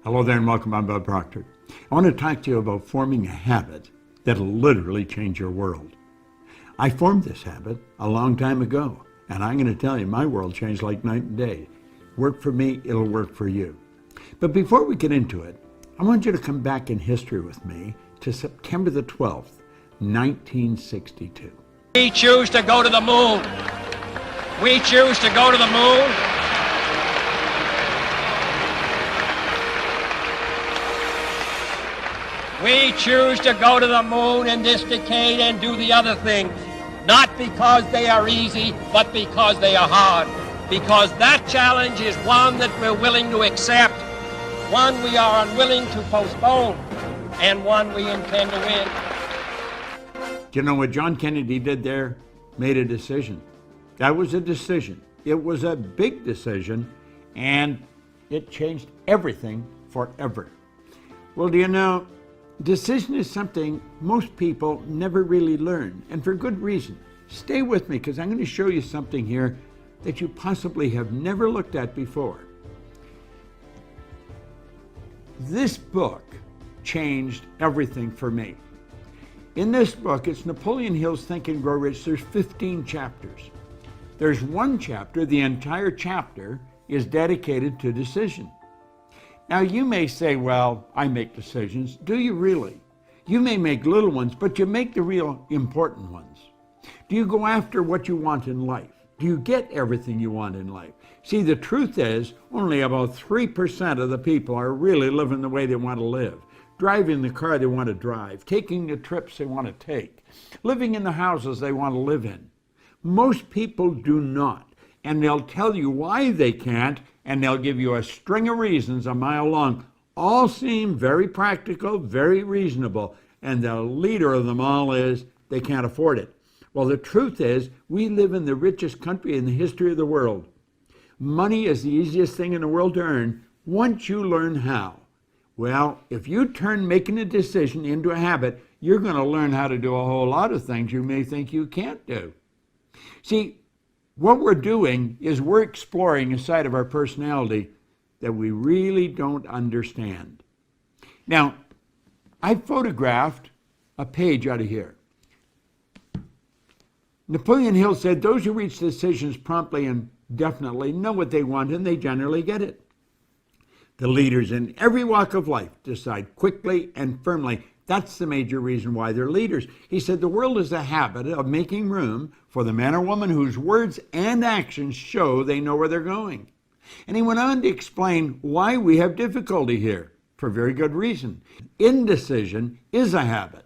Hello there and welcome. I'm Bob Proctor. I want to talk to you about forming a habit that'll literally change your world. I formed this habit a long time ago, and I'm going to tell you, my world changed like night and day. Work for me, it'll work for you. But before we get into it, I want you to come back in history with me to September the 12th, 1962. We choose to go to the moon. We choose to go to the moon. We choose to go to the moon in this decade and do the other things, not because they are easy, but because they are hard. Because that challenge is one that we're willing to accept, one we are unwilling to postpone, and one we intend to win. Do you know what John Kennedy did there? Made a decision. That was a decision. It was a big decision, and it changed everything forever. Well, do you know, decision is something most people never really learn, and for good reason. Stay with me, because I'm going to show you something here that you possibly have never looked at before. This book changed everything for me. In this book, it's Napoleon Hill's Think and Grow Rich. There's 15 chapters. There's one chapter, the entire chapter is dedicated to decision. Now you may say, well, I make decisions. Do you really? You may make little ones, but you make the real important ones. Do you go after what you want in life? Do you get everything you want in life? See, the truth is, only about 3% of the people are really living the way they want to live, driving the car they want to drive, taking the trips they want to take, living in the houses they want to live in. Most people do not, and they'll tell you why they can't, and they'll give you a string of reasons a mile long. All seem very practical, very reasonable, and the leader of them all is they can't afford it. Well, the truth is, we live in the richest country in the history of the world. Money is the easiest thing in the world to earn once you learn how. Well, if you turn making a decision into a habit, you're going to learn how to do a whole lot of things you may think you can't do. See, what we're doing is we're exploring a side of our personality that we really don't understand. Now, I photographed a page out of here. Napoleon Hill said, those who reach decisions promptly and definitely know what they want, and they generally get it. The leaders in every walk of life decide quickly and firmly. That's the major reason why they're leaders. He said the world is a habit of making room for the man or woman whose words and actions show they know where they're going. And he went on to explain why we have difficulty here, for very good reason. Indecision is a habit,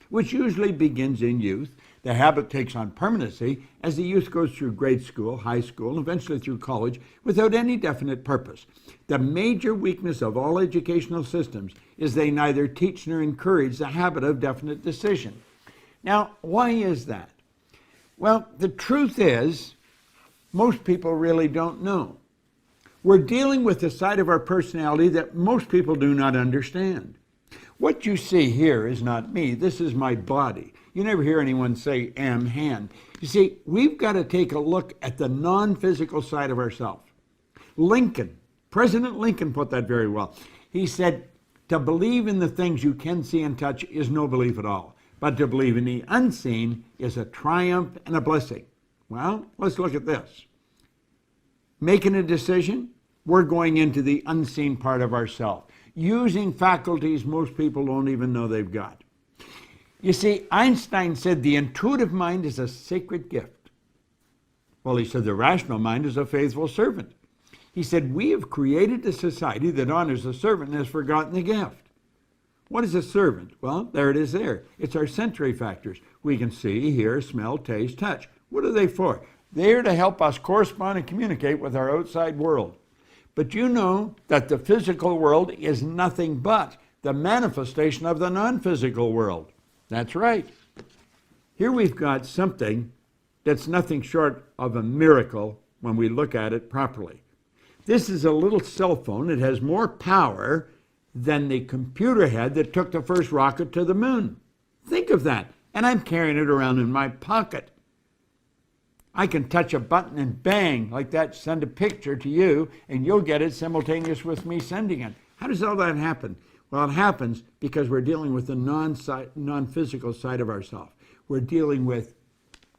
which usually begins in youth. The habit takes on permanency as the youth goes through grade school, high school, and eventually through college without any definite purpose. The major weakness of all educational systems is they neither teach nor encourage the habit of definite decision. Now, why is that? Well, the truth is, most people really don't know. We're dealing with a side of our personality that most people do not understand. What you see here is not me. This is my body. You never hear anyone say, am hand. You see, we've got to take a look at the non-physical side of ourselves. President Lincoln put that very well. He said, to believe in the things you can see and touch is no belief at all. But to believe in the unseen is a triumph and a blessing. Well, let's look at this. Making a decision, we're going into the unseen part of ourselves, using faculties most people don't even know they've got. You see, Einstein said the intuitive mind is a sacred gift. Well, he said the rational mind is a faithful servant. He said we have created a society that honors the servant and has forgotten the gift. What is a servant? Well, there it is there. It's our sensory factors. We can see, hear, smell, taste, touch. What are they for? They're to help us correspond and communicate with our outside world. But you know that the physical world is nothing but the manifestation of the non-physical world. That's right. Here we've got something that's nothing short of a miracle when we look at it properly. This is a little cell phone. It has more power than the computer had that took the first rocket to the moon. Think of that. And I'm carrying it around in my pocket. I can touch a button and bang, like that, send a picture to you, and you'll get it simultaneous with me sending it. How does all that happen? Well, it happens because we're dealing with the non-physical side of ourselves. We're dealing with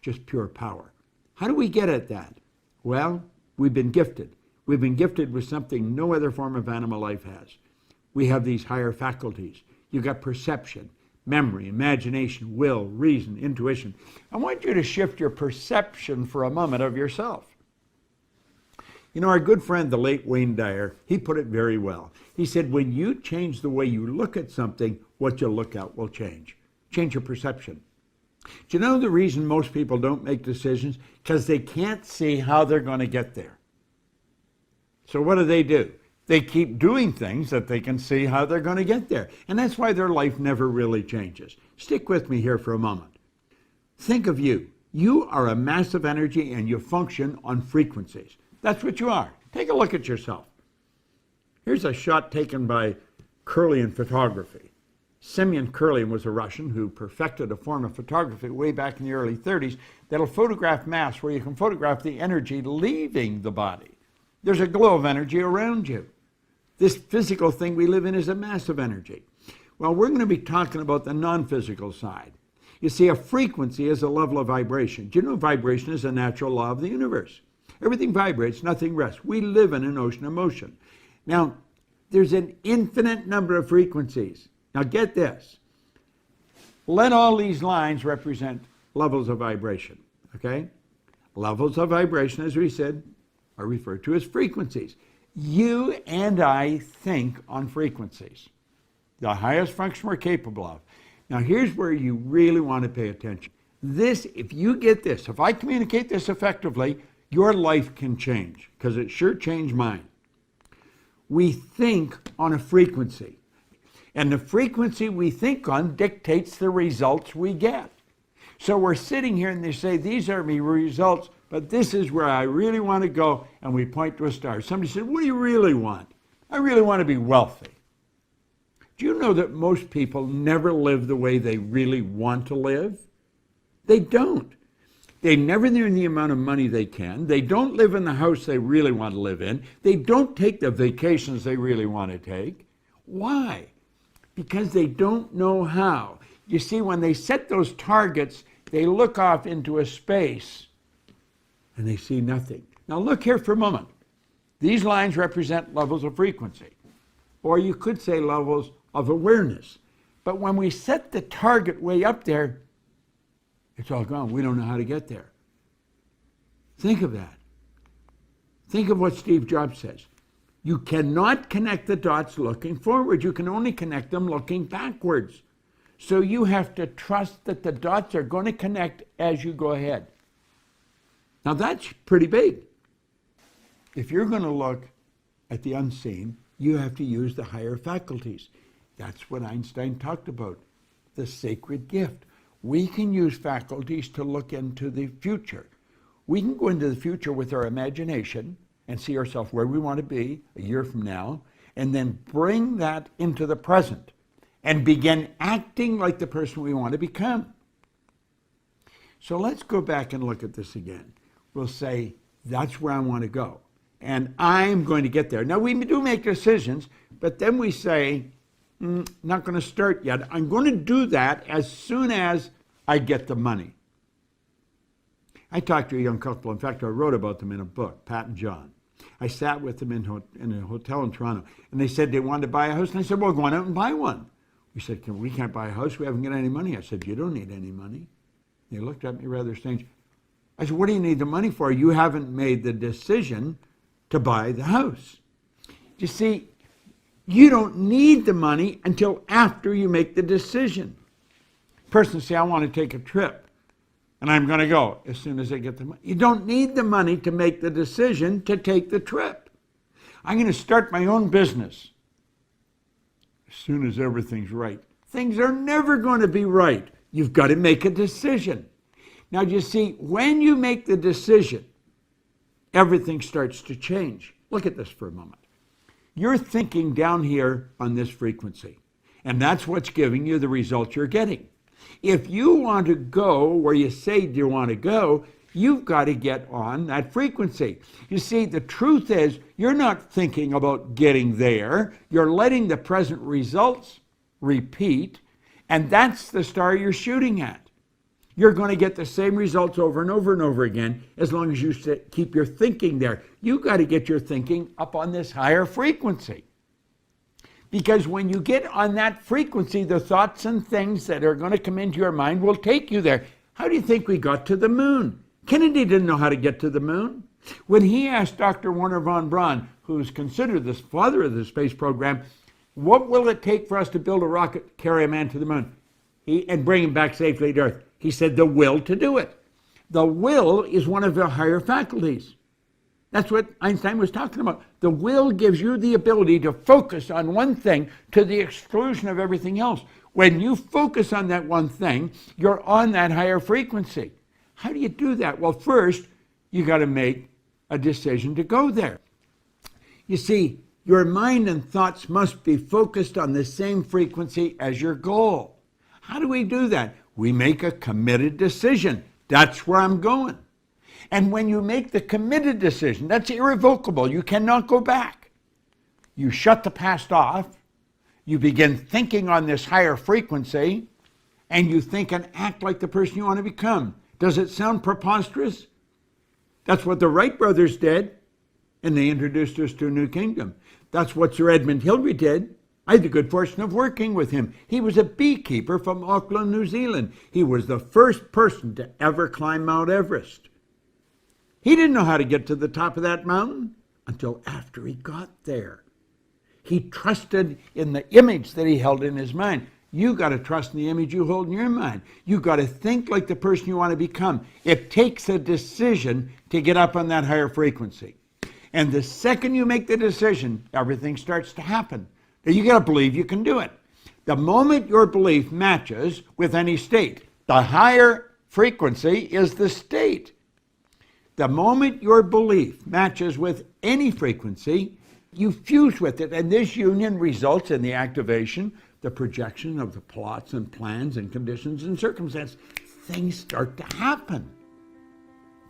just pure power. How do we get at that? Well, we've been gifted. We've been gifted with something no other form of animal life has. We have these higher faculties. You've got perception, memory, imagination, will, reason, intuition. I want you to shift your perception for a moment of yourself. You know, our good friend, the late Wayne Dyer, he put it very well. He said, when you change the way you look at something, what you look at will change. Change your perception. Do you know the reason most people don't make decisions? Because they can't see how they're going to get there. So what do? They keep doing things that they can see how they're going to get there. And that's why their life never really changes. Stick with me here for a moment. Think of you. You are a mass of energy and you function on frequencies. That's what you are. Take a look at yourself. Here's a shot taken by Kirlian photography. Semyon Kirlian was a Russian who perfected a form of photography way back in the early 30s that'll photograph mass, where you can photograph the energy leaving the body. There's a glow of energy around you. This physical thing we live in is a mass of energy. Well, we're going to be talking about the non-physical side. You see, a frequency is a level of vibration. Do you know vibration is a natural law of the universe? Everything vibrates, nothing rests. We live in an ocean of motion. Now, there's an infinite number of frequencies. Now get this. Let all these lines represent levels of vibration, okay? Levels of vibration, as we said, are referred to as frequencies. You and I think on frequencies. The highest function we're capable of. Now here's where you really want to pay attention. This, if you get this, if I communicate this effectively, your life can change, because it sure changed mine. We think on a frequency. And the frequency we think on dictates the results we get. So we're sitting here and they say, these are my results, but this is where I really want to go, and we point to a star. Somebody said, what do you really want? I really want to be wealthy. Do you know that most people never live the way they really want to live? They don't. They never earn the amount of money they can. They don't live in the house they really want to live in. They don't take the vacations they really want to take. Why? Because they don't know how. You see, when they set those targets, they look off into a space and they see nothing. Now look here for a moment. These lines represent levels of frequency, or you could say levels of awareness. But when we set the target way up there, it's all gone. We don't know how to get there. Think of that. Think of what Steve Jobs says. You cannot connect the dots looking forward. You can only connect them looking backwards. So you have to trust that the dots are going to connect as you go ahead. Now that's pretty big. If you're going to look at the unseen, you have to use the higher faculties. That's what Einstein talked about, the sacred gift. We can use faculties to look into the future. We can go into the future with our imagination and see ourselves where we want to be a year from now, and then bring that into the present and begin acting like the person we want to become. So let's go back and look at this again. We'll say, that's where I want to go, and I'm going to get there. Now, we do make decisions, but then we say, not going to start yet. I'm going to do that as soon as I get the money. I talked to a young couple. In fact, I wrote about them in a book, Pat and John. I sat with them in a hotel in Toronto, and they said they wanted to buy a house. And I said, well, go on out and buy one. We said, we can't buy a house. We haven't got any money. I said, you don't need any money. They looked at me rather strange. I said, what do you need the money for? You haven't made the decision to buy the house. You see, you don't need the money until after you make the decision. Person say, I want to take a trip, and I'm going to go as soon as I get the money. You don't need the money to make the decision to take the trip. I'm going to start my own business as soon as everything's right. Things are never going to be right. You've got to make a decision. Now, you see, when you make the decision, everything starts to change. Look at this for a moment. You're thinking down here on this frequency, and that's what's giving you the results you're getting. If you want to go where you say you want to go, You've got to get on that frequency. You see, the truth is, you're not thinking about getting there. You're letting the present results repeat, and that's the star you're shooting at. You're going to get the same results over and over and over again as long as you keep your thinking there. You've got to get your thinking up on this higher frequency. Because when you get on that frequency, the thoughts and things that are going to come into your mind will take you there. How do you think we got to the moon? Kennedy didn't know how to get to the moon. When he asked Dr. Wernher von Braun, who's considered the father of the space program, what will it take for us to build a rocket, carry a man to the moon, and bring him back safely to Earth? He said the will to do it. The will is one of the higher faculties. That's what Einstein was talking about. The will gives you the ability to focus on one thing to the exclusion of everything else. When you focus on that one thing, you're on that higher frequency. How do you do that? Well, first, you got to make a decision to go there. You see, your mind and thoughts must be focused on the same frequency as your goal. How do we do that? We make a committed decision. That's where I'm going. And when you make the committed decision, that's irrevocable. You cannot go back. You shut the past off. You begin thinking on this higher frequency, and you think and act like the person you want to become. Does it sound preposterous? That's what the Wright brothers did, and they introduced us to a new kingdom. That's what Sir Edmund Hillary did. I had the good fortune of working with him. He was a beekeeper from Auckland, New Zealand. He was the first person to ever climb Mount Everest. He didn't know how to get to the top of that mountain until after he got there. He trusted in the image that he held in his mind. You got to trust in the image you hold in your mind. You got to think like the person you want to become. It takes a decision to get up on that higher frequency. And the second you make the decision, everything starts to happen. Now you got to believe you can do it. The moment your belief matches with any state, the higher frequency is the state. The moment your belief matches with any frequency, you fuse with it, and this union results in the activation, the projection of the plots and plans and conditions and circumstances. Things start to happen.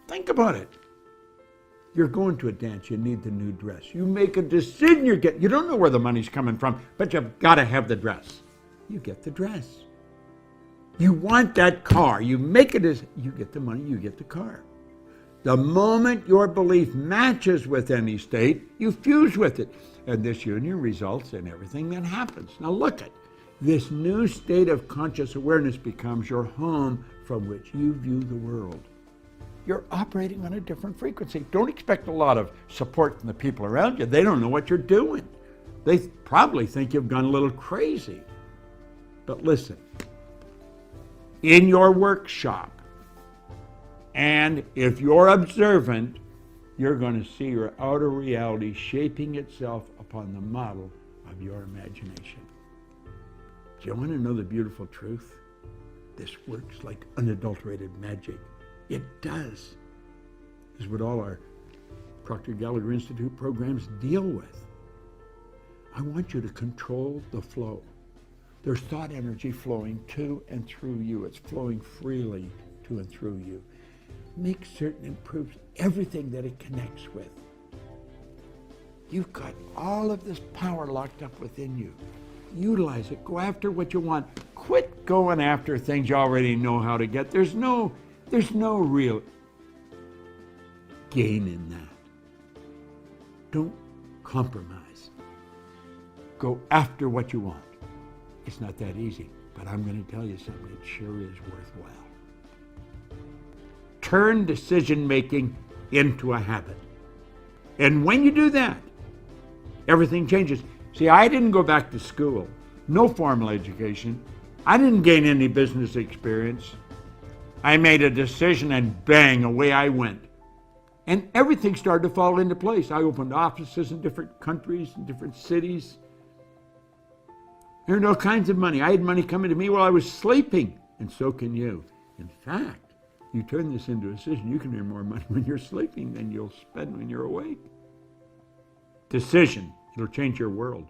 Think about it. You're going to a dance, you need the new dress. You make a decision, you don't know where the money's coming from, but you've got to have the dress. You get the dress. You want that car, you make it as, you get the money, you get the car. The moment your belief matches with any state, you fuse with it. And this union results in everything that happens. Now look at this new state of conscious awareness becomes your home from which you view the world. You're operating on a different frequency. Don't expect a lot of support from the people around you. They don't know what you're doing. They probably think you've gone a little crazy. But listen, in your workshop, and if you're observant, you're going to see your outer reality shaping itself upon the model of your imagination. Do you want to know the beautiful truth? This works like unadulterated magic. It does. Is what all our Proctor Gallagher Institute programs deal with. I want you to control the flow. There's thought energy flowing to and through you. It's flowing freely to and through you. Make certain it proves everything that it connects with. You've got all of this power locked up within you. Utilize it. Go after what you want. Quit going after things you already know how to get. There's no real gain in that. Don't compromise. Go after what you want. It's not that easy, but I'm going to tell you something. It sure is worthwhile. Turn decision-making into a habit. And when you do that, everything changes. See, I didn't go back to school. No formal education. I didn't gain any business experience. I made a decision and bang, away I went. And everything started to fall into place. I opened offices in different countries, in different cities. I earned all kinds of money. I had money coming to me while I was sleeping, and so can you. In fact, you turn this into a decision, you can earn more money when you're sleeping than you'll spend when you're awake. Decision, it'll change your world.